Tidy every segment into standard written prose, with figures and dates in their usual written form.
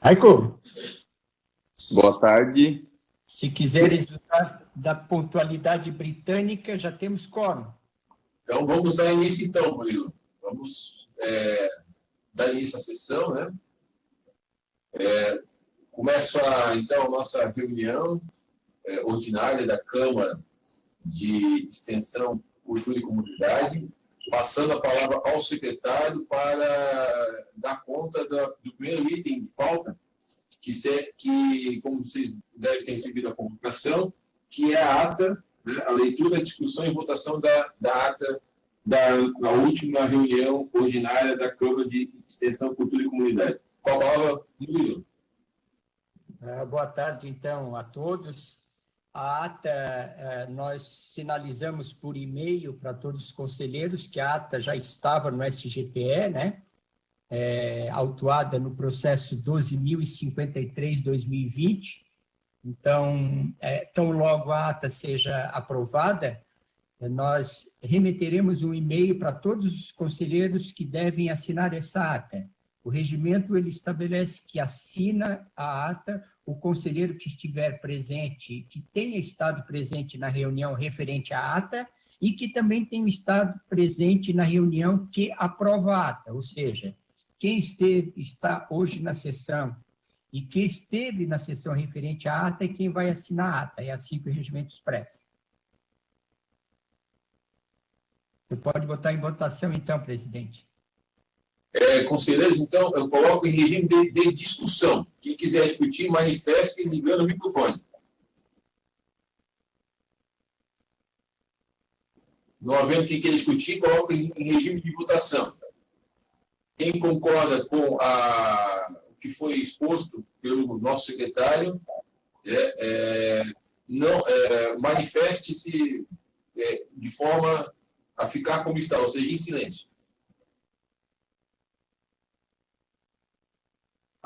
Raico, Boa tarde. se quiseres usar da pontualidade britânica, já temos quórum. Então, vamos dar início, então, Murilo. Vamos dar início à sessão, né? Começa, então, a nossa reunião ordinária da Câmara de Extensão, Cultura e Comunidade, passando a palavra ao secretário para dar conta do primeiro item de pauta, que, como vocês devem ter recebido a convocação, que é a ata, né, a leitura, a discussão e votação da ata da última reunião ordinária da Câmara de Extensão, Cultura e Comunidade. Com a palavra, Murilo. Boa tarde, então, a todos. A ata, nós sinalizamos por e-mail para todos os conselheiros que a ata já estava no SGPE, né? Autuada no processo 12.053/2020. Então, tão logo a ata seja aprovada, nós remeteremos um e-mail para todos os conselheiros que devem assinar essa ata. O regimento ele estabelece que assina a ata o conselheiro que estiver presente, que tenha estado presente na reunião referente à ata e que também tenha estado presente na reunião que aprova a ata, ou seja, quem está hoje na sessão e que esteve na sessão referente à ata é quem vai assinar a ata, é assim que o regimento expressa. Você pode botar em votação, então, presidente. Conselheiros, então, eu coloco em regime de discussão. Quem quiser discutir, manifeste ligando o microfone. Não havendo quem queira discutir, coloco em regime de votação. Quem concorda com o que foi exposto pelo nosso secretário, manifeste-se de forma a ficar como está, ou seja, em silêncio.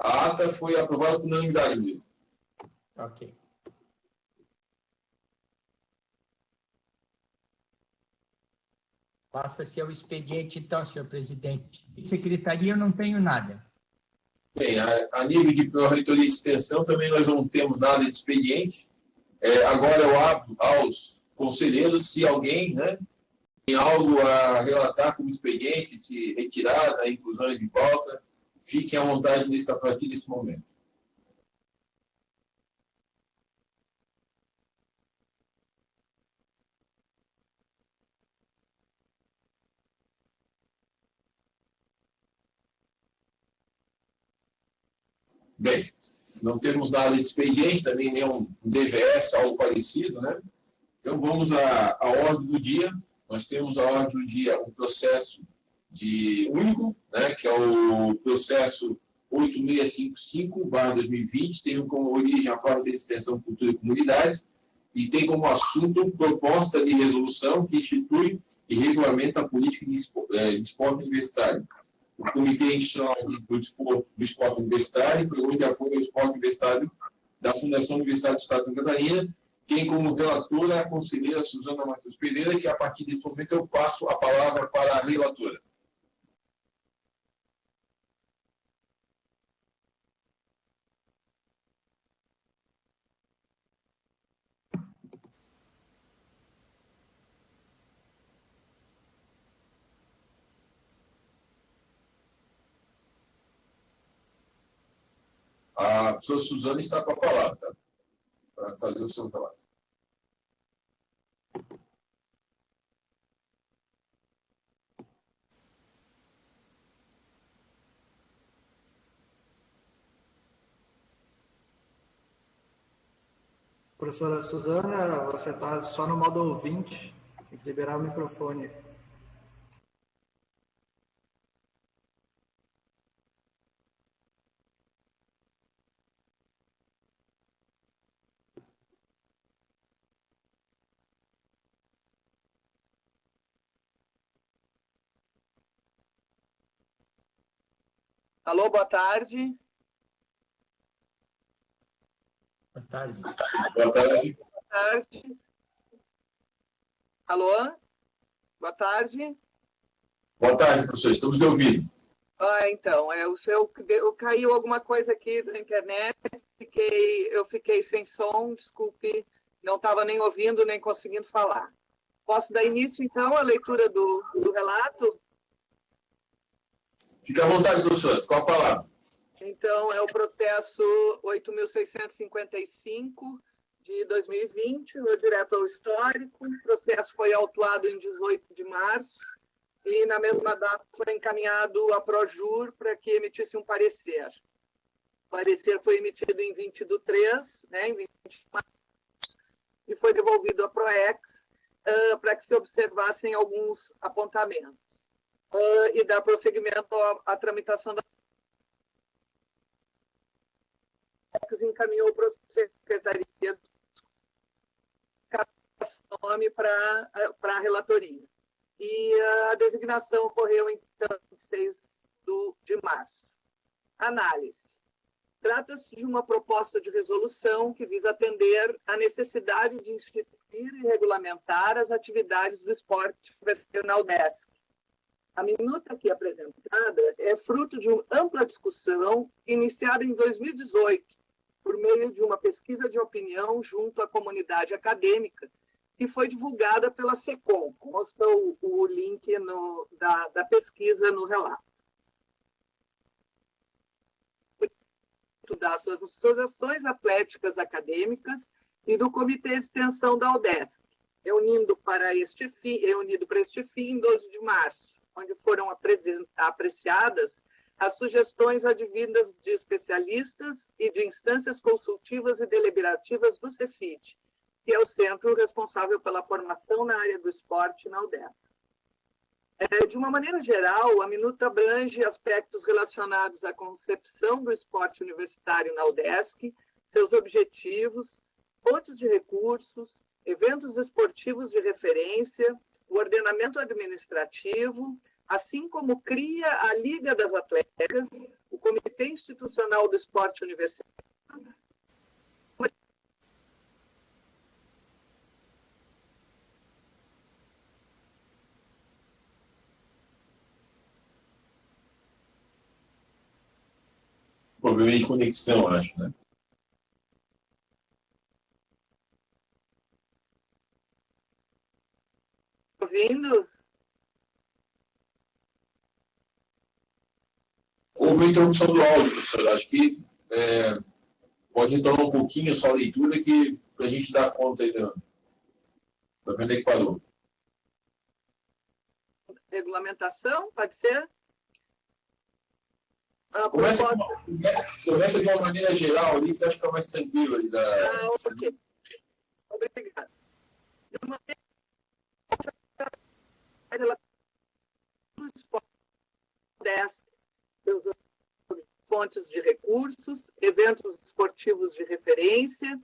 A ata foi aprovada por unanimidade, Murilo. Ok. Passa-se ao expediente, então, senhor presidente. De secretaria, eu não tenho nada. Bem, a nível de Pró-Reitoria de Extensão, também nós não temos nada de expediente. Agora eu abro aos conselheiros, se alguém, né, tem algo a relatar como expediente, se retirada, inclusões em pauta, fiquem à vontade a partir desse momento. Bem, não temos nada de expediente, também nenhum DVS, algo parecido, né? Então, vamos à ordem do dia. Nós temos a ordem do dia um processo único, né, que é o processo 8655/2020, tem como origem a Fábrica de Extensão, Cultura e Comunidade, e tem como assunto proposta de resolução que institui e regulamenta a política de esporte universitário. O Comitê Institucional do Esporte Universitário, Programa de Apoio ao Esporte Universitário da Fundação Universidade do Estado de Santa Catarina, tem como relatora a conselheira Suzana Matheus Pereira, que a partir desse momento eu passo a palavra para a relatora. A professora Suzana está com a palavra, tá? Para fazer o seu relato. Professora Suzana, você está só no modo ouvinte, tem que liberar o microfone. Alô, boa tarde. Boa tarde. Boa tarde. Boa tarde. Alô? Boa tarde. Boa tarde, professor. Estamos lhe ouvindo. Então, caiu alguma coisa aqui na internet, eu fiquei sem som, desculpe, não estava nem ouvindo, nem conseguindo falar. Posso dar início, então, à leitura do relato? Fique à vontade, professor, com a palavra. Então, é o processo 8.655 de 2020, vou direto ao histórico. O processo foi autuado em 18 de março e, na mesma data, foi encaminhado à Projur para que emitisse um parecer. O parecer foi emitido em 20/3, em 20 de março, e foi devolvido à Proex para que se observassem alguns apontamentos e dar prosseguimento à tramitação da encaminhou para a Secretaria de nome para a relatoria. E a designação ocorreu, então, em 6 de março. Análise. Trata-se de uma proposta de resolução que visa atender à necessidade de instituir e regulamentar as atividades do esporte na UDESC. A minuta aqui apresentada é fruto de uma ampla discussão iniciada em 2018, por meio de uma pesquisa de opinião junto à comunidade acadêmica, que foi divulgada pela SECOM. Consta o link da pesquisa no relato. Das associações atléticas acadêmicas e do Comitê de Extensão da UDESC, reunido para este fim em 12 de março, onde foram apreciadas as sugestões advindas de especialistas e de instâncias consultivas e deliberativas do Cefit, que é o centro responsável pela formação na área do esporte na UDESC. De uma maneira geral, a minuta abrange aspectos relacionados à concepção do esporte universitário na UDESC, seus objetivos, fontes de recursos, eventos esportivos de referência, o ordenamento administrativo, assim como cria a Liga das Atléticas, o Comitê Institucional do Esporte Universitário, Problema de conexão, acho, né? ouvindo? Houve interrupção do áudio, professor. Acho que pode retornar um pouquinho só a leitura para a gente dar conta aí do onde é que parou. Regulamentação, pode ser? Começa de uma maneira geral ali, que acho que fica mais tranquilo ali. Ok. Obrigada. De uma fontes de recursos, eventos esportivos de referência,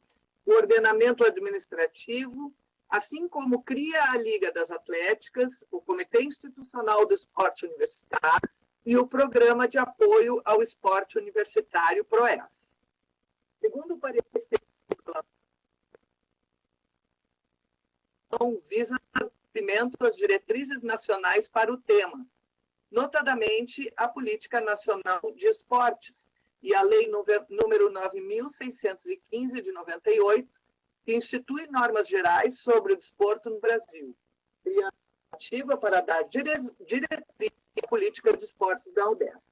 o ordenamento administrativo, assim como cria a Liga das Atléticas, o Comitê Institucional do Esporte Universitário e o Programa de Apoio ao Esporte Universitário, PROES. Segundo o parecer, visa o cumprimento das diretrizes nacionais para o tema, notadamente a Política Nacional de Esportes e a Lei número 9.615 de 98, que institui normas gerais sobre o desporto no Brasil, criando ativa para dar diretriz à política de esportes da UDESC.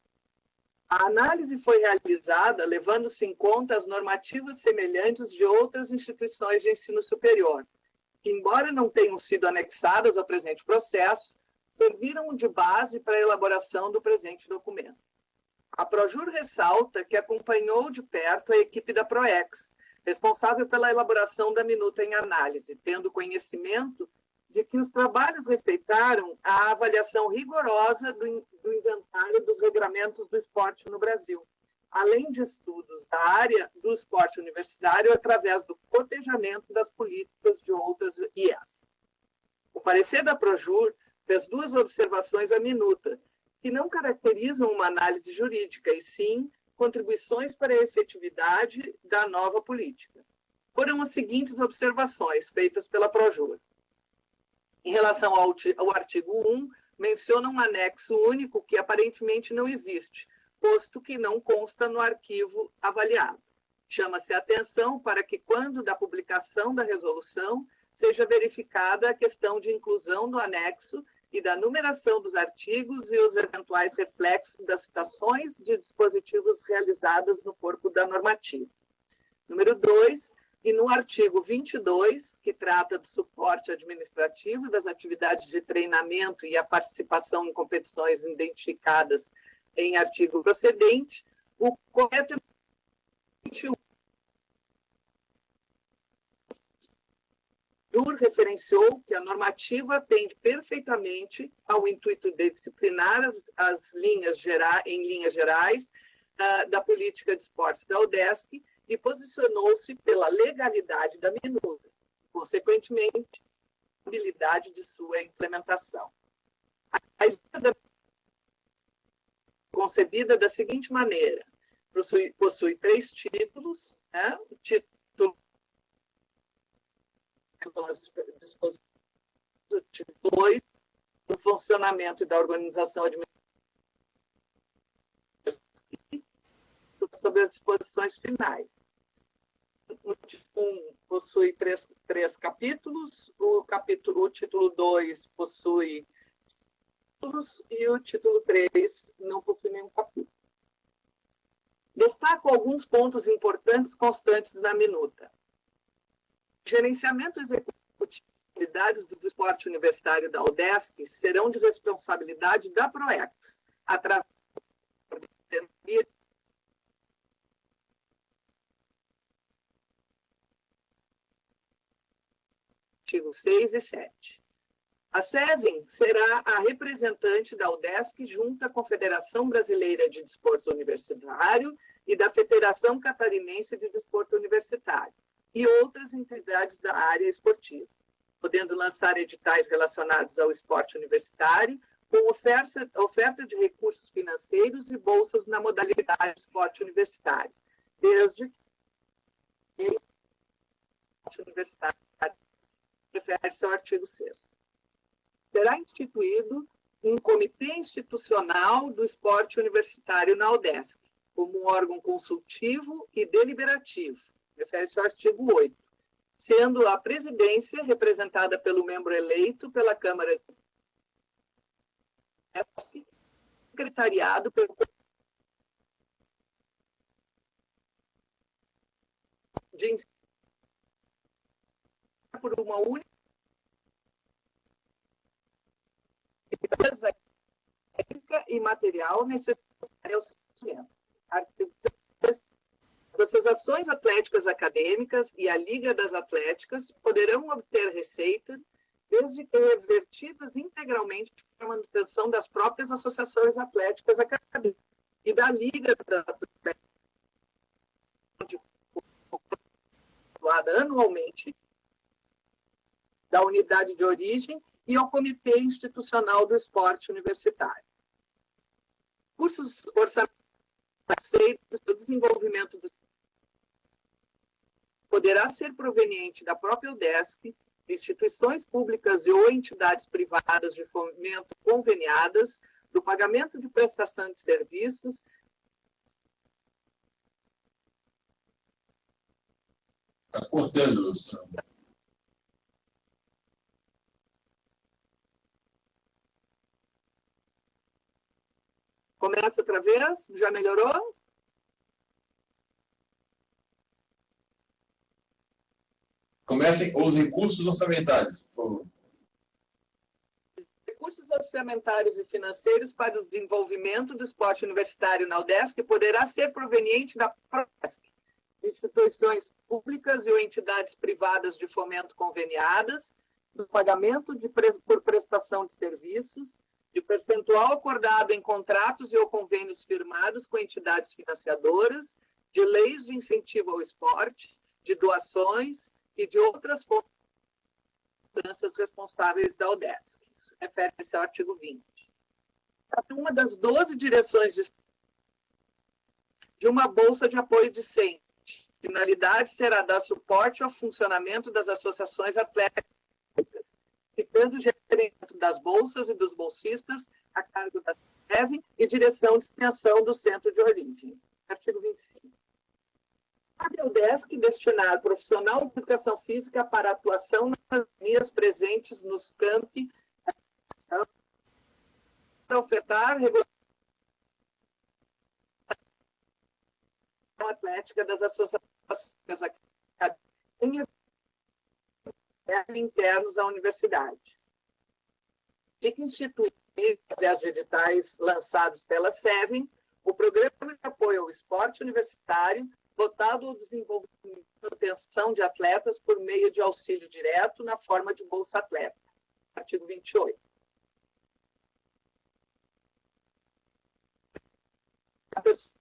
A análise foi realizada levando-se em conta as normativas semelhantes de outras instituições de ensino superior, que, embora não tenham sido anexadas ao presente processo, serviram de base para a elaboração do presente documento. A Projur ressalta que acompanhou de perto a equipe da Proex, responsável pela elaboração da minuta em análise, tendo conhecimento de que os trabalhos respeitaram a avaliação rigorosa do inventário dos regramentos do esporte no Brasil, além de estudos da área do esporte universitário através do cotejamento das políticas de outras IES. O parecer da Projur fez duas observações à minuta, que não caracterizam uma análise jurídica, e sim contribuições para a efetividade da nova política. Foram as seguintes observações feitas pela Projur. Em relação ao artigo 1, menciona um anexo único que aparentemente não existe, posto que não consta no arquivo avaliado. Chama-se a atenção para que, quando da publicação da resolução, seja verificada a questão de inclusão do anexo e da numeração dos artigos e os eventuais reflexos das citações de dispositivos realizadas no corpo da normativa. Número 2, e no artigo 22, que trata do suporte administrativo das atividades de treinamento e a participação em competições identificadas em artigo procedente, o correto referenciou que a normativa atende perfeitamente ao intuito de disciplinar em linhas gerais da política de esportes da UDESC e posicionou-se pela legalidade da minuta, consequentemente, a habilidade de sua implementação. A escolha concebida da seguinte maneira: possui 3 títulos, né? O título pelas disposições do título 2, do funcionamento e da organização administrativa, sobre as disposições finais. O título 1 possui 3 capítulos, o título 2 possui títulos e o título 3 não possui nenhum capítulo. Destaco alguns pontos importantes constantes na minuta. Gerenciamento executivo de atividades do esporte universitário da UDESC serão de responsabilidade da PROEX, através da artigos 6 e 7. A SEVEN será a representante da UDESC junto à Confederação Brasileira de Desporto Universitário e da Federação Catarinense de Desporto Universitário e outras entidades da área esportiva, podendo lançar editais relacionados ao esporte universitário com oferta de recursos financeiros e bolsas na modalidade esporte universitário, desde que o esporte universitário refere-se ao artigo 6º. Será instituído um comitê institucional do esporte universitário na UDESC, como um órgão consultivo e deliberativo, refere-se ao artigo 8º, sendo a presidência representada pelo membro eleito pela Câmara secretariado pelo de ensino por uma única e material necessária ao funcionamento. As associações atléticas acadêmicas e a Liga das Atléticas poderão obter receitas desde que revertidas integralmente para a manutenção das próprias associações atléticas acadêmicas e da Liga das Atléticas, anualmente, da unidade de origem e ao Comitê Institucional do Esporte Universitário. Cursos orçamentários do desenvolvimento do poderá ser proveniente da própria UDESC, de instituições públicas e ou entidades privadas de fomento conveniadas, do pagamento de prestação de serviços, Está cortando, Sandra. Começa outra vez? Já melhorou? Comecem os recursos orçamentários, por favor. Recursos orçamentários e financeiros para o desenvolvimento do esporte universitário na UDESC poderá ser proveniente da PROESC, instituições públicas e ou entidades privadas de fomento conveniadas, do pagamento por prestação de serviços, de percentual acordado em contratos e ou convênios firmados com entidades financiadoras, de leis de incentivo ao esporte, de doações e de outras fontes responsáveis da UDESC. Isso refere-se ao artigo 20. Uma das 12 direções de uma bolsa de apoio discente. A finalidade será dar suporte ao funcionamento das associações atléticas, ficando gerenciamento das bolsas e dos bolsistas a cargo da SEV e direção de extensão do centro de origem. Artigo 25. Cabe ao DESC destinar profissional de educação física para atuação nas academias presentes nos campi para ofertar regulação atlética das associações internos à universidade. Fica instituído, através de editais lançados pela SEVEN, o Programa de Apoio ao Esporte Universitário, voltado ao desenvolvimento e manutenção de atletas por meio de auxílio direto na forma de Bolsa Atleta. Artigo 28. A pessoa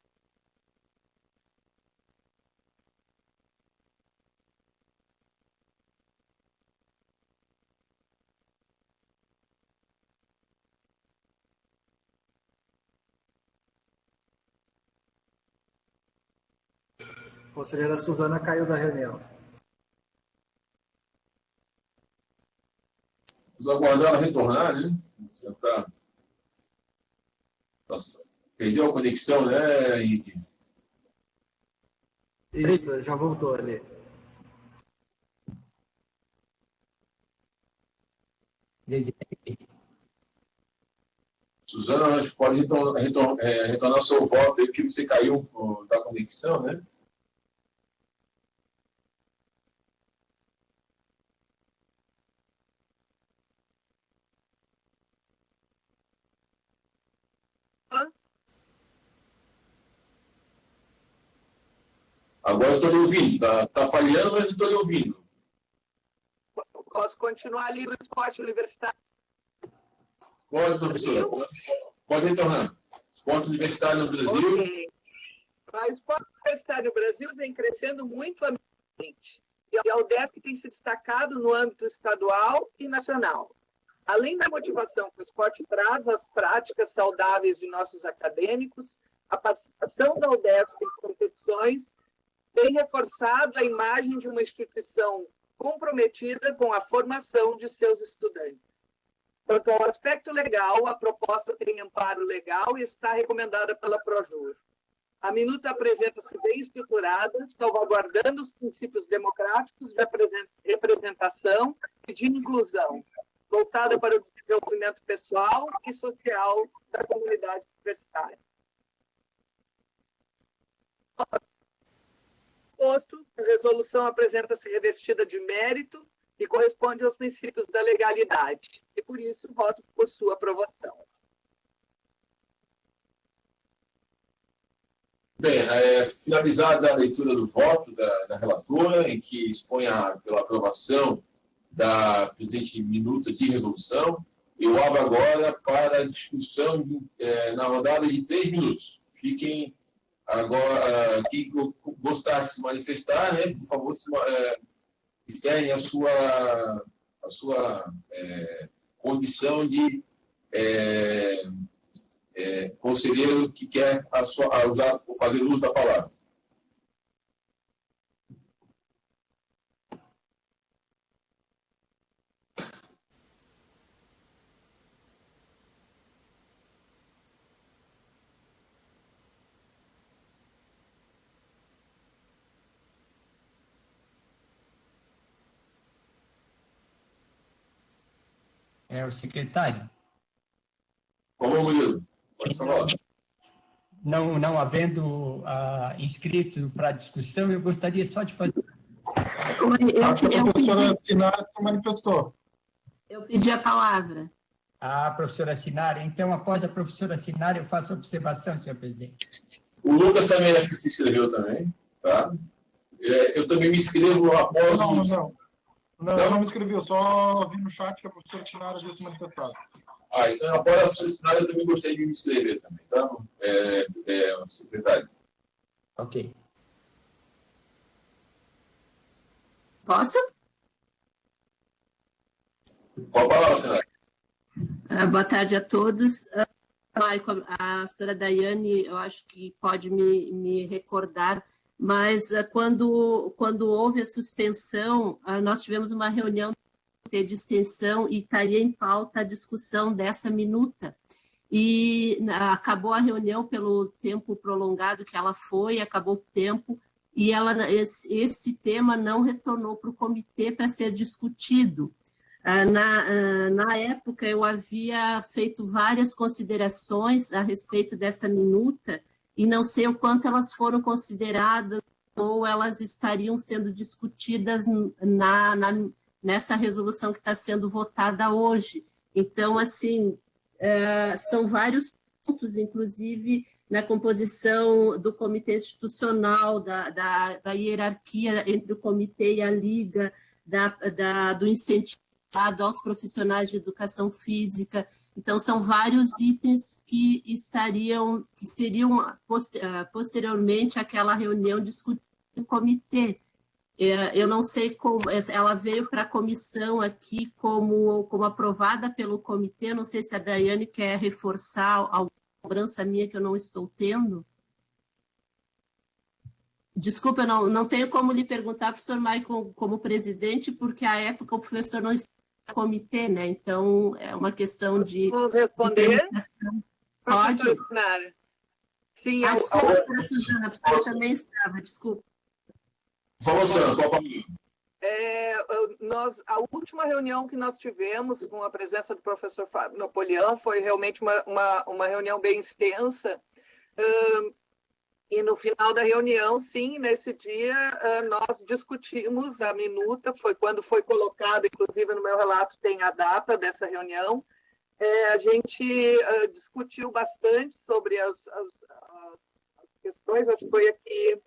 A conselheira Suzana caiu da reunião. Vamos aguardar ela retornar, né? Você tá... Nossa, perdeu a conexão, né, Henrique? Isso, já voltou ali. Presidente. Suzana, acho que pode retornar seu voto aí, porque você caiu da conexão, né? Agora estou lhe ouvindo. Tá falhando, mas estou lhe ouvindo. Posso continuar ali no esporte universitário? Pode, professora. Pode retornar. Esporte universitário no Brasil. Okay. O esporte universitário no Brasil vem crescendo muito amplamente. E a UDESC tem se destacado no âmbito estadual e nacional. Além da motivação que o esporte traz às práticas saudáveis de nossos acadêmicos, a participação da UDESC em competições tem reforçado a imagem de uma instituição comprometida com a formação de seus estudantes. Quanto ao aspecto legal, a proposta tem amparo legal e está recomendada pela Projur. A minuta apresenta-se bem estruturada, salvaguardando os princípios democráticos de representação e de inclusão, voltada para o desenvolvimento pessoal e social da comunidade universitária. Posto, a resolução apresenta-se revestida de mérito e corresponde aos princípios da legalidade, e por isso voto por sua aprovação. Bem, finalizada a leitura do voto da relatora, em que expõe pela aprovação da presente minuta de resolução, eu abro agora para a discussão na rodada de 3 minutos. Fiquem agora, quem gostar de se manifestar, né, por favor, externe a sua condição de conselheiro que quer fazer uso da palavra. É o secretário. Como, Murilo? Pode falar. Não havendo inscrito para discussão, eu gostaria só de fazer... Acho que a professora Sinara se manifestou. Eu pedi a palavra. A professora Sinara. Então, após a professora Sinara, eu faço observação, senhor presidente. O Lucas também acho que se inscreveu também, tá? Eu também me inscrevo após Não, eu não me inscrevi, eu só vi no chat que a professora Sinara já se manifestava. Então, após a professora Sinara, eu também gostaria de me inscrever também, tá? Secretário. Ok. Posso? Qual a palavra, Sinara? Boa tarde a todos. A professora Daiane, eu acho que pode me recordar, mas quando houve a suspensão, nós tivemos uma reunião Comitê de Extensão e estaria em pauta a discussão dessa minuta. E acabou a reunião pelo tempo prolongado que ela foi, acabou o tempo, e esse tema não retornou para o comitê para ser discutido. Na época, eu havia feito várias considerações a respeito dessa minuta, e não sei o quanto elas foram consideradas ou elas estariam sendo discutidas nessa resolução que está sendo votada hoje. Então, assim, são vários pontos, inclusive na composição do comitê institucional, da hierarquia entre o comitê e a liga, do incentivo aos profissionais de educação física. Então, são vários itens que seriam posteriormente àquela reunião discutida no comitê. Eu não sei como, ela veio para a comissão aqui como aprovada pelo comitê, eu não sei se a Daiane quer reforçar alguma cobrança minha que eu não estou tendo. Desculpa, eu não tenho como lhe perguntar, professor Maicon, como presidente, porque à época o professor não estava no comitê, né? Então, é uma questão de... Vou responder? Pode? Sim, desculpa, Suzana, a professora também estava, desculpa. Falou, Sandra, qual a última reunião que nós tivemos com a presença do professor Fábio Napoleão foi realmente uma reunião bem extensa. E no final da reunião, sim, nesse dia, nós discutimos a minuta, foi quando foi colocada, inclusive no meu relato tem a data dessa reunião. A gente discutiu bastante sobre as questões, acho que foi aqui...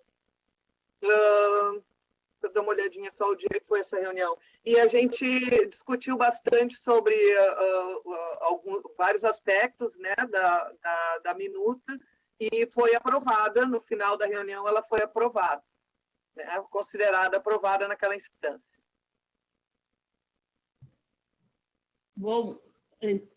Vou dar uma olhadinha só o dia que foi essa reunião. E a gente discutiu bastante sobre vários aspectos, né, da minuta, e foi aprovada, no final da reunião, ela foi aprovada, né, considerada aprovada naquela instância. Bom,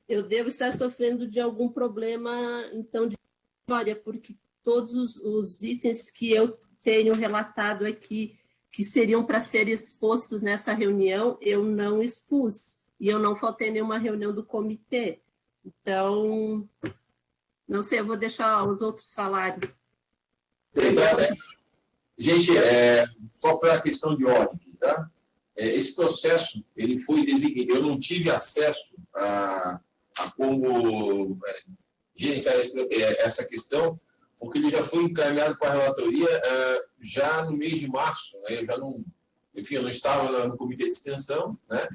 eu devo estar sofrendo de algum problema, então, de memória, porque todos os itens que eu tenho relatado aqui, que seriam para ser expostos nessa reunião, eu não expus, e eu não faltei nenhuma reunião do comitê. Então, não sei, eu vou deixar os outros falarem. Gente, só para a questão de ordem, tá? Esse processo, ele foi designado, eu não tive acesso a como gerenciar essa questão, porque ele já foi encaminhado para a relatoria já no mês de março, né? Eu não estava no comitê de extensão, né?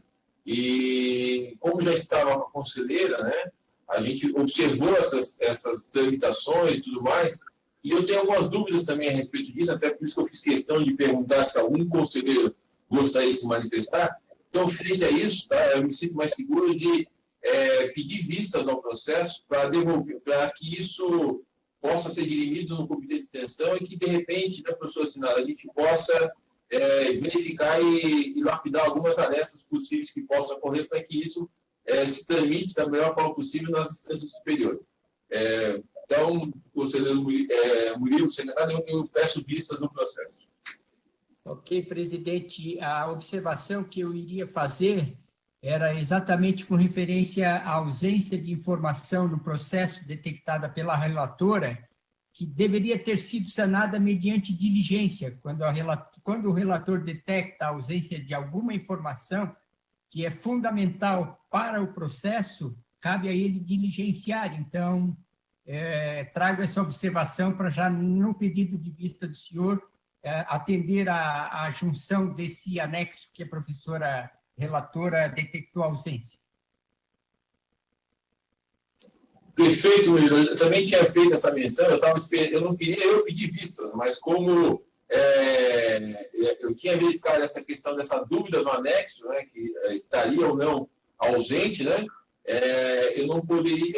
E como já estava com a conselheira, né? A gente observou essas tramitações e tudo mais, e eu tenho algumas dúvidas também a respeito disso, até por isso que eu fiz questão de perguntar se algum conselheiro gostaria de se manifestar. Então, frente a isso, tá? Eu me sinto mais seguro de pedir vistas ao processo para devolver, para que isso possa ser dirimido no comitê de extensão e que, de repente, da pessoa assinada, a gente possa verificar e lapidar algumas arestas possíveis que possam ocorrer para que isso se tramite da melhor forma possível nas instâncias superiores. Então, conselheiro Murilo, secretário, eu peço vistas no processo. Ok, presidente. A observação que eu iria fazer era exatamente com referência à ausência de informação no processo detectada pela relatora, que deveria ter sido sanada mediante diligência. Quando o relator detecta a ausência de alguma informação que é fundamental para o processo, cabe a ele diligenciar. Então, trago essa observação para já, no pedido de vista do senhor, atender à junção desse anexo que a professora relatora detectou a ausência. Perfeito, Murilo. Eu também tinha feito essa menção, eu não queria pedir vistas, mas como eu tinha verificado essa questão dessa dúvida no anexo, né, que estaria ou não ausente, né, eu não poderia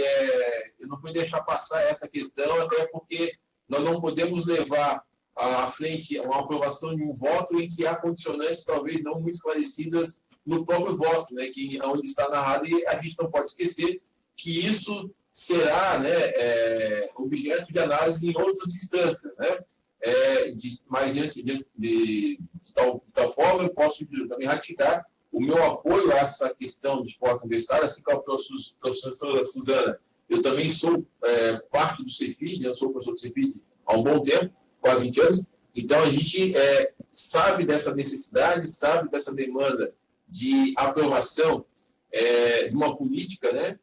deixar passar essa questão, até porque nós não podemos levar à frente uma aprovação de um voto em que há condicionantes talvez não muito esclarecidas no próprio voto, né, que onde está narrado, e a gente não pode esquecer que isso será, né, objeto de análise em outras instâncias, né, mas de tal forma eu posso também ratificar o meu apoio a essa questão do esporte universitário, assim como a professora Suzana. Eu também sou parte do Cefid, eu sou professor do Cefid há um bom tempo, quase 20 anos, então a gente sabe dessa necessidade, sabe dessa demanda de aprovação de uma política, né,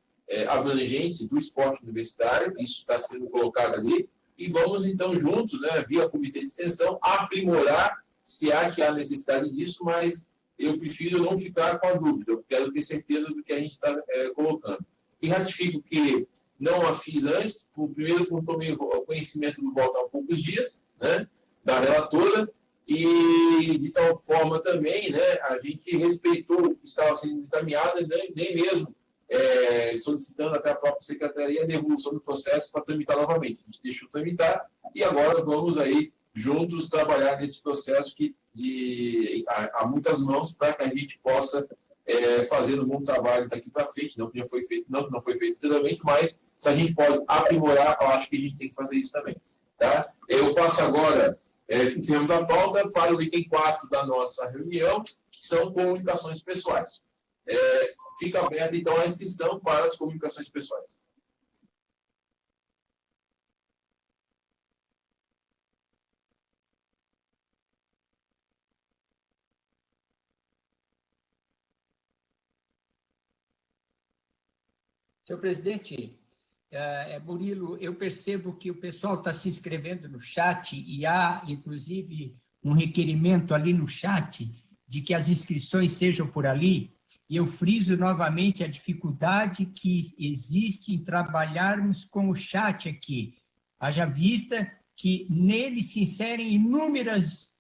abrangente do esporte universitário, isso está sendo colocado ali, e vamos então juntos, né, via comitê de extensão, aprimorar se há necessidade disso, mas eu prefiro não ficar com a dúvida, eu quero ter certeza do que a gente está colocando. E ratifico que não a fiz antes, primeiro porque tomei conhecimento do voto há poucos dias, né, da relatora, e de tal forma também, né, a gente respeitou o que estava sendo encaminhado, nem mesmo solicitando até a própria secretaria a devolução do processo para tramitar novamente. A gente deixou tramitar e agora vamos aí juntos trabalhar nesse processo que há muitas mãos para que a gente possa fazer um bom trabalho daqui para frente, não que já foi feito, não foi feito inteiramente, mas se a gente pode aprimorar, eu acho que a gente tem que fazer isso também. Tá? Eu passo agora, encerramos a pauta para o item 4 da nossa reunião, que são comunicações pessoais. Fica aberta, então, a inscrição para as comunicações pessoais. Senhor presidente, Murilo, eu percebo que o pessoal está se inscrevendo no chat e há, inclusive, um requerimento ali no chat de que as inscrições sejam por ali, e eu friso novamente a dificuldade que existe em trabalharmos com o chat aqui. Haja vista que nele se inserem inúmeras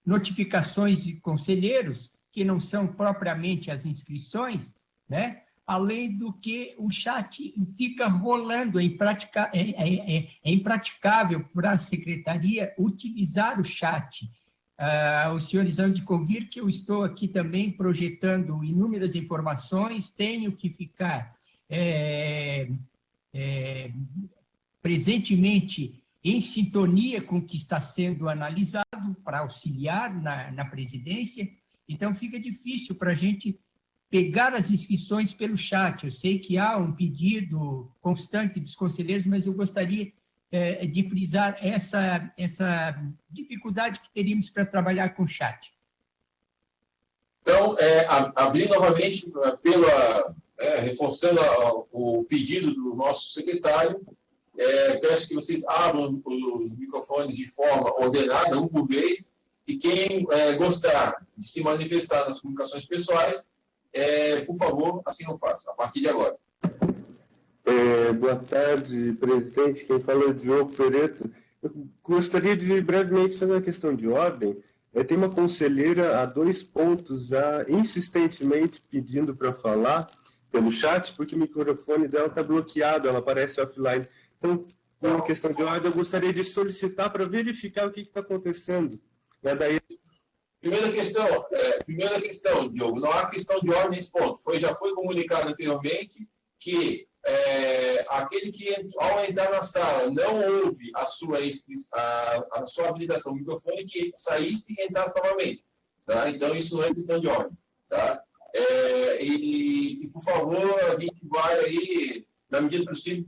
notificações de conselheiros, que não são propriamente as inscrições, né? Além do que o chat fica rolando, é impraticável para a secretaria utilizar o chat. Os senhores hão de convir que eu estou aqui também projetando inúmeras informações, tenho que ficar presentemente em sintonia com o que está sendo analisado para auxiliar na presidência, então fica difícil para a gente pegar as inscrições pelo chat. Eu sei que há um pedido constante dos conselheiros, mas eu gostaria de frisar essa dificuldade que teríamos para trabalhar com o chat. Então, abrir novamente, reforçando o pedido do nosso secretário, peço que vocês abram os microfones de forma ordenada, um por vez, e quem gostar de se manifestar nas comunicações pessoais, por favor, assim eu faço, a partir de agora. Boa tarde, presidente. Quem fala é o Diogo Toretto. Eu gostaria de brevemente fazer uma questão de ordem. Tem uma conselheira há 2 pontos já insistentemente pedindo para falar pelo chat, porque o microfone dela está bloqueado, ela aparece offline. Então, por uma questão de ordem, eu gostaria de solicitar para verificar o que está acontecendo. Daí... Primeira questão, Diogo, não há questão de ordem nesse ponto. Já foi comunicado anteriormente que aquele que, ao entrar na sala, não ouve a sua habilitação do microfone, que saísse e entrasse novamente. Tá? Então, isso não é questão de ordem. Tá? Por favor, a gente vai aí, na medida possível,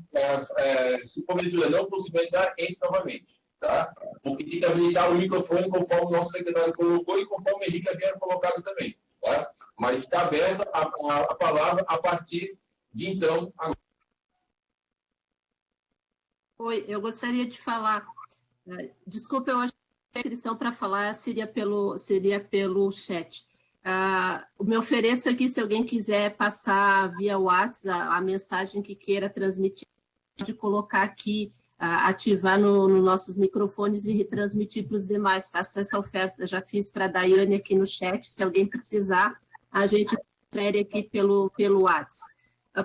se porventura não possibilitar, entre novamente. Tá? Porque tem que habilitar o microfone conforme o nosso secretário colocou e conforme o Henrique havia colocado também. Tá? Mas está aberta a palavra a partir de então. Agora. Oi, eu gostaria de falar. Desculpa, eu acho que a inscrição para falar seria pelo chat. Me ofereço aqui, se alguém quiser passar via WhatsApp a mensagem que queira transmitir, de colocar aqui, ativar nos nossos microfones e retransmitir para os demais. Faço essa oferta, já fiz para a Daiane aqui no chat, se alguém precisar, a gente transfere aqui pelo WhatsApp.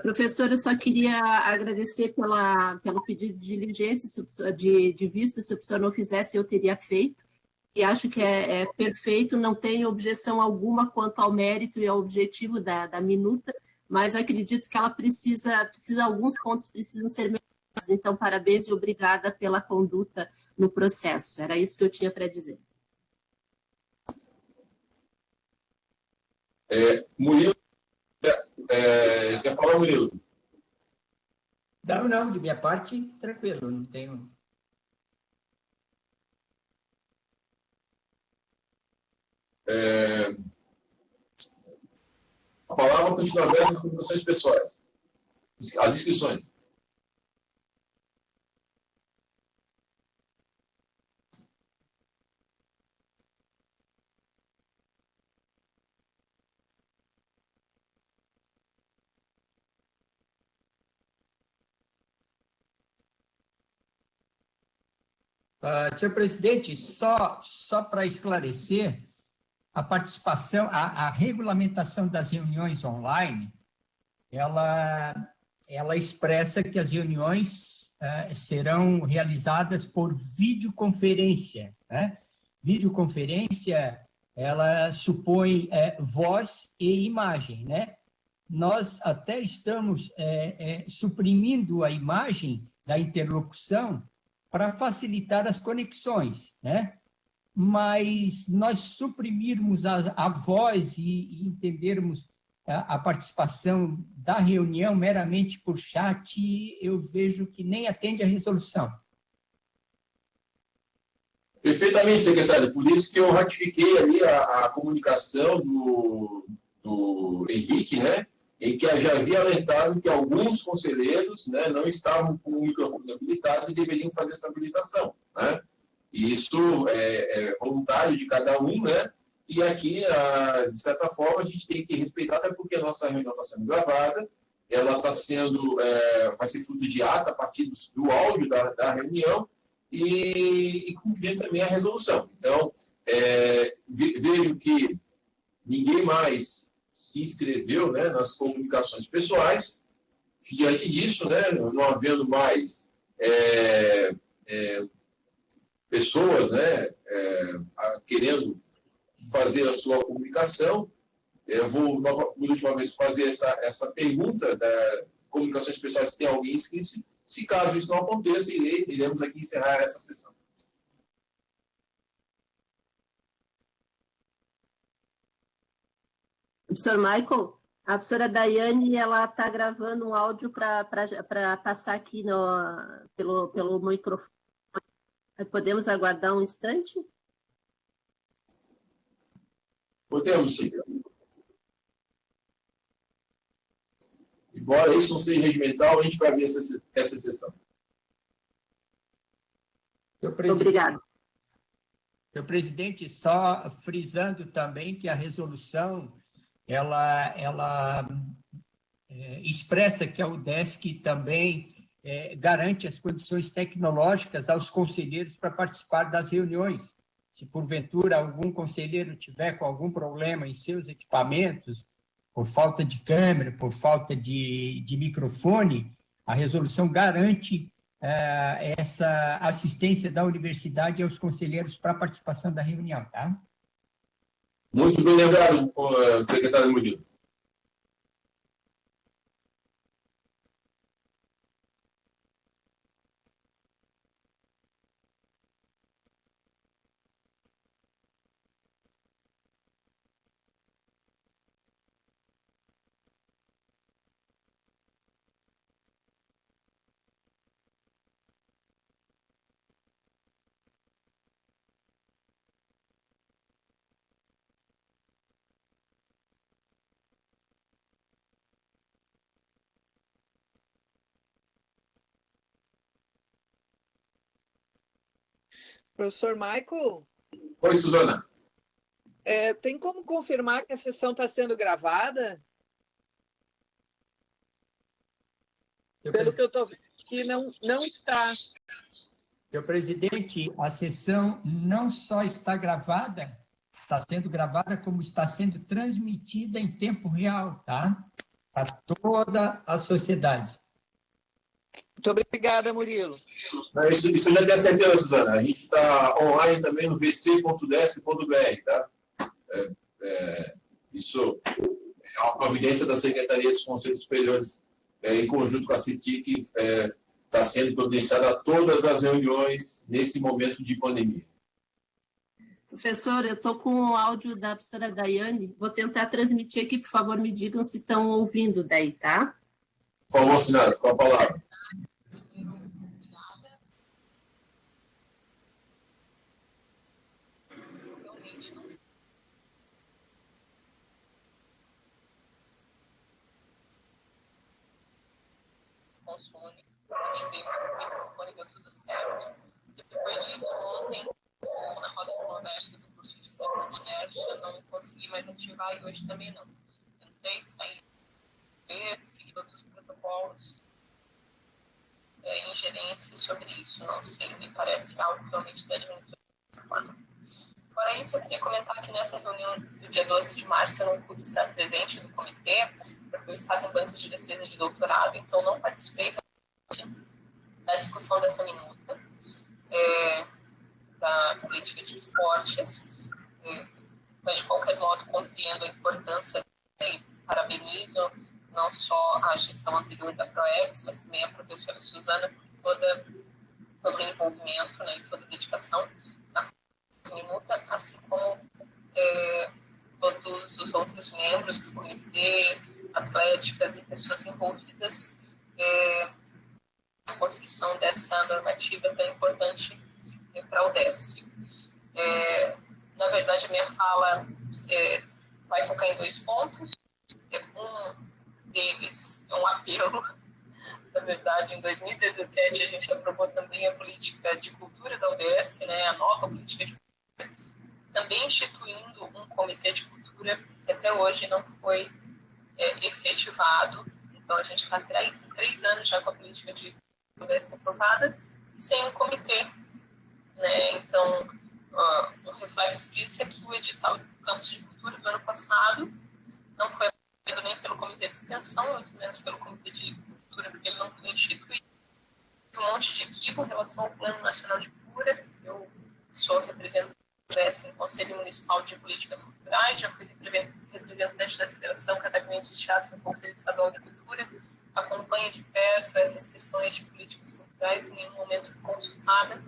Professora, eu só queria agradecer pelo pedido de diligência, de vista, se o professor não fizesse, eu teria feito, e acho que é perfeito, não tenho objeção alguma quanto ao mérito e ao objetivo da minuta, mas acredito que ela alguns pontos precisam ser melhorados, então parabéns e obrigada pela conduta no processo, era isso que eu tinha para dizer. Murilo, quer falar, Murilo? Não, de minha parte, tranquilo, não tenho. A palavra continua aberta nas comunicações pessoais. As inscrições. Senhor presidente, só para esclarecer, a participação, a regulamentação das reuniões online, ela expressa que as reuniões serão realizadas por videoconferência, né? Videoconferência, ela supõe voz e imagem, né? Nós até estamos suprimindo a imagem da interlocução para facilitar as conexões, né? Mas nós suprimirmos a voz e entendermos a participação da reunião meramente por chat, eu vejo que nem atende à resolução. Perfeitamente, secretário. Por isso que eu ratifiquei ali a comunicação do Henrique, né, em que já havia alertado que alguns conselheiros, né, não estavam com o microfone habilitado e deveriam fazer essa habilitação, né? E isso é voluntário de cada um, né? E aqui, de certa forma, a gente tem que respeitar, até porque a nossa reunião está sendo gravada, ela está sendo, vai ser fruto de ata a partir do áudio da reunião e cumprindo também a resolução. Então, vejo que ninguém mais se inscreveu, né, nas comunicações pessoais. Diante disso, né, não havendo mais pessoas, né, querendo fazer a sua comunicação, eu vou, por última vez, fazer essa pergunta da comunicações pessoais se tem alguém inscrito. Se caso isso não aconteça, iremos aqui encerrar essa sessão. Professor Michael, a professora Daiane, ela está gravando um áudio para passar aqui pelo microfone. Podemos aguardar um instante? Podemos, sim. Embora isso não seja regimental, a gente vai abrir essa sessão. Obrigado. Senhor presidente, só frisando também que a resolução ela expressa que a UDESC também garante as condições tecnológicas aos conselheiros para participar das reuniões. Se, porventura, algum conselheiro tiver com algum problema em seus equipamentos, por falta de câmera, por falta de microfone, a resolução garante essa assistência da universidade aos conselheiros para a participação da reunião, tá? Muito bem lembrado, secretário Murilo. Professor Michael? Oi, Suzana. Tem como confirmar que a sessão está sendo gravada? Pelo que eu estou vendo aqui, não está. Senhor presidente, a sessão não só está gravada, está sendo gravada como está sendo transmitida em tempo real, tá? Para toda a sociedade. Muito obrigada, Murilo. Isso eu já tenho certeza, Suzana. A gente está online também no vc.desc.br, tá? Isso é uma providência da Secretaria dos Conselhos Superiores, em conjunto com a CITIC, que está sendo providenciada a todas as reuniões nesse momento de pandemia. Professor, eu estou com o áudio da professora Daiane. Vou tentar transmitir aqui, por favor, me digam se estão ouvindo daí, tá? Por favor, Sinara, com a palavra. Consome, ativei o microfone, deu tudo certo. Depois disso, ontem, na roda de conversa do curso de extensão de inércia, não consegui mais ativar e hoje também não. Entrei, saí vezes, segui outros protocolos, ingerência sobre isso, não sei, me parece algo realmente da administração dessa forma. Fora isso, eu queria comentar que nessa reunião do dia 12 de março eu não pude estar presente no comitê, porque eu estava em banco de defesa de doutorado, então não participei da discussão dessa minuta da política de esportes, mas de qualquer modo compreendo a importância e parabenizo não só a gestão anterior da ProEx, mas também a professora Suzana por todo o envolvimento, né, e toda a dedicação na minuta, assim como todos os outros membros do comitê, atléticas e pessoas envolvidas na construção dessa normativa tão importante para o UDESC. Na verdade, a minha fala vai focar em 2 pontos. Um deles é um apelo. Na verdade, em 2017, a gente aprovou também a política de cultura da UDESC, né, a nova política de cultura, também instituindo um comitê de cultura que até hoje não foi efetivado. Então, a gente está 3 anos já com a política de UDESC aprovada, sem um comitê. Né? Então, um reflexo disso é que o edital do Campus de Cultura do ano passado não foi aprovado nem pelo Comitê de Extensão, muito menos pelo Comitê de Cultura, porque ele não foi instituído. Um monte de equívoco em relação ao Plano Nacional de Cultura. Eu sou representante no Conselho Municipal de Políticas Culturais, já fui representante da Federação Catarinense de Teatro no Conselho Estadual de Cultura, acompanho de perto essas questões de políticas culturais, em nenhum momento fui consultada.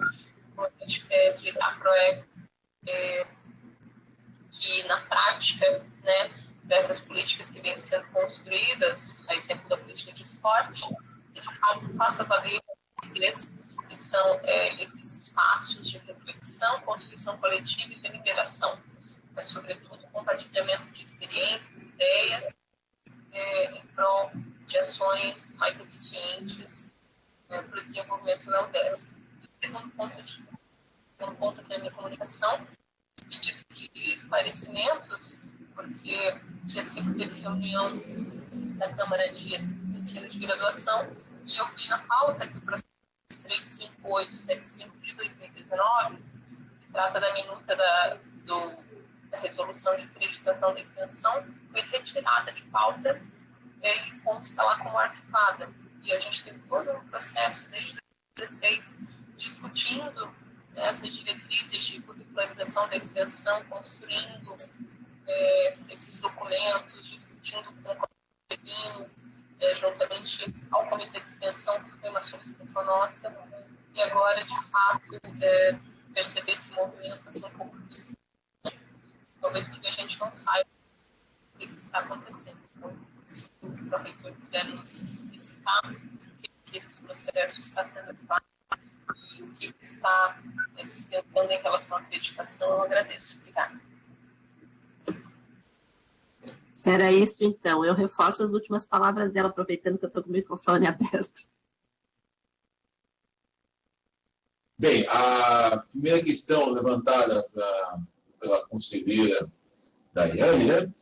A gente pede a ProEx que, na prática, né, dessas políticas que vêm sendo construídas, a exemplo da política de esporte, que de fato faça valer que são esses espaços de reflexão, construção coletiva e deliberação, mas, sobretudo, compartilhamento de experiências, ideias, em prol de ações mais eficientes para o desenvolvimento da UDESC. Um ponto aqui na minha comunicação, pedido de esclarecimentos, porque dia 5 teve reunião da Câmara de Ensino de Graduação e eu vi na pauta que o processo 35875 de 2019, que trata da minuta da resolução de acreditação da extensão, foi retirada de pauta e consta lá como arquivada. E a gente teve todo um processo desde 2016 discutindo essas diretrizes de curricularização da extensão, construindo esses documentos, discutindo com o vizinho, juntamente ao Comitê de Extensão, que foi uma solicitação nossa, e agora, de fato, perceber esse movimento assim, um pouco possível. Talvez porque a gente não saiba o que está acontecendo. Então, se o pró-reitor puder nos explicitar o que esse processo está sendo feito e o que está se pensando em relação à acreditação, eu agradeço. Obrigada. Era isso, então. Eu reforço as últimas palavras dela, aproveitando que eu estou com o microfone aberto. Bem, a primeira questão levantada pela conselheira Daiane, né,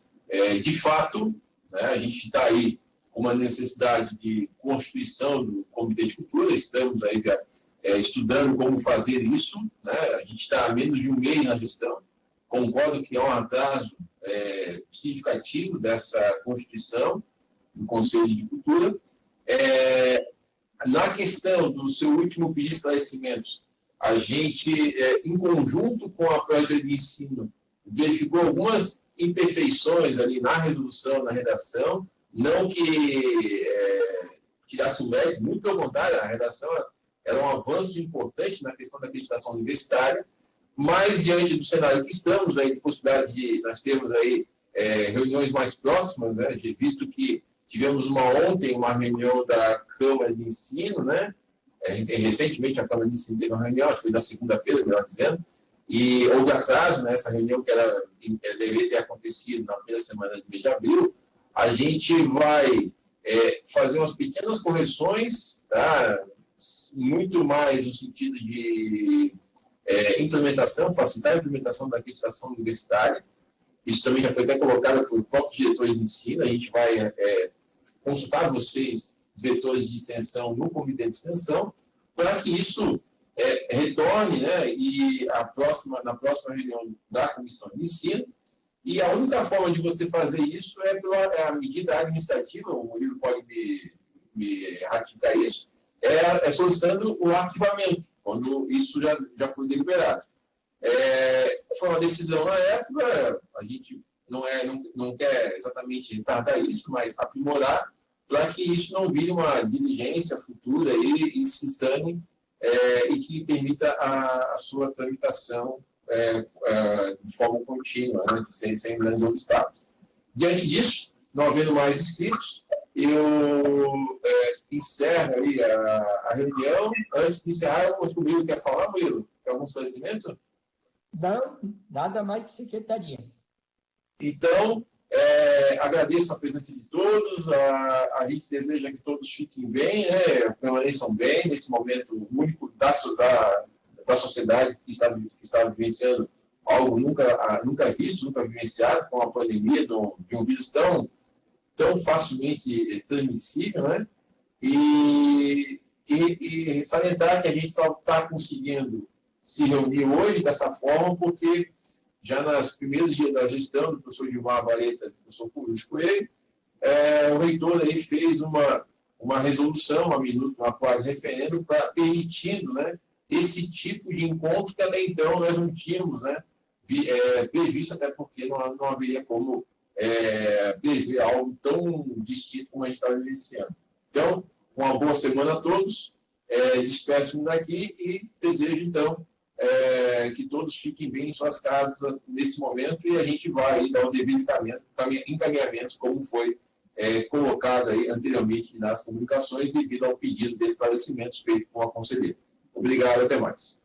de fato, né, a gente está aí com uma necessidade de constituição do Comitê de Cultura, estamos aí estudando como fazer isso, né, a gente está há menos de um mês na gestão, concordo que há um atraso significativo dessa constituição do Conselho de Cultura. Na questão do seu último pedido de esclarecimentos, a gente, em conjunto com a Projeto de Ensino, verificou algumas imperfeições ali na resolução, na redação, não que tirasse o mérito, muito pelo contrário, a redação era um avanço importante na questão da acreditação universitária, Mas, diante do cenário que estamos, aí, de possibilidade de nós termos aí, reuniões mais próximas, né, visto que tivemos ontem uma reunião da Câmara de Ensino, né, recentemente a Câmara de Ensino teve uma reunião, acho que foi na segunda-feira, melhor dizendo, e houve atraso nessa reunião que deveria ter acontecido na primeira semana do mês de abril. A gente vai fazer umas pequenas correções, tá? Muito mais no sentido de implementação, facilitar a implementação da acreditação universitária. Isso também já foi até colocado por próprios diretores de ensino. A gente vai consultar vocês, diretores de extensão, no comitê de extensão, para que isso retorne, né, e na próxima reunião da comissão de ensino. E a única forma de você fazer isso é pela medida administrativa, o Murilo pode me ratificar isso, solicitando o arquivamento, quando isso já foi deliberado. Foi uma decisão na época, a gente não quer exatamente retardar isso, mas aprimorar para que isso não vire uma diligência futura e se sane e que permita a sua tramitação de forma contínua, né, sem grandes obstáculos. Diante disso, não havendo mais inscritos, eu encerro aí a reunião. Antes de encerrar, o Murilo quer falar, Murilo? Quer algum esclarecimento? Não, nada mais que secretaria. Então, agradeço a presença de todos, a gente deseja que todos fiquem bem, né, permaneçam bem nesse momento único da sociedade que está vivenciando algo nunca visto, nunca vivenciado, com a pandemia de um vírus tão facilmente transmissível, né? E salientar que a gente só está conseguindo se reunir hoje dessa forma porque já nos primeiros dias da gestão do professor Gilmar Vareta e do professor Luiz Coelho, o reitor aí fez uma resolução, uma minuta, quase referendo, permitindo, né, esse tipo de encontro que até então nós não tínhamos, né, previsto, até porque não haveria como prever algo tão distinto como a gente está vivenciando. Então, uma boa semana a todos, despeço-me daqui e desejo, então, que todos fiquem bem em suas casas nesse momento e a gente vai aí dar os devidos encaminhamentos, como foi colocado aí anteriormente nas comunicações, devido ao pedido de esclarecimentos feito com a conselheira. Obrigado, até mais.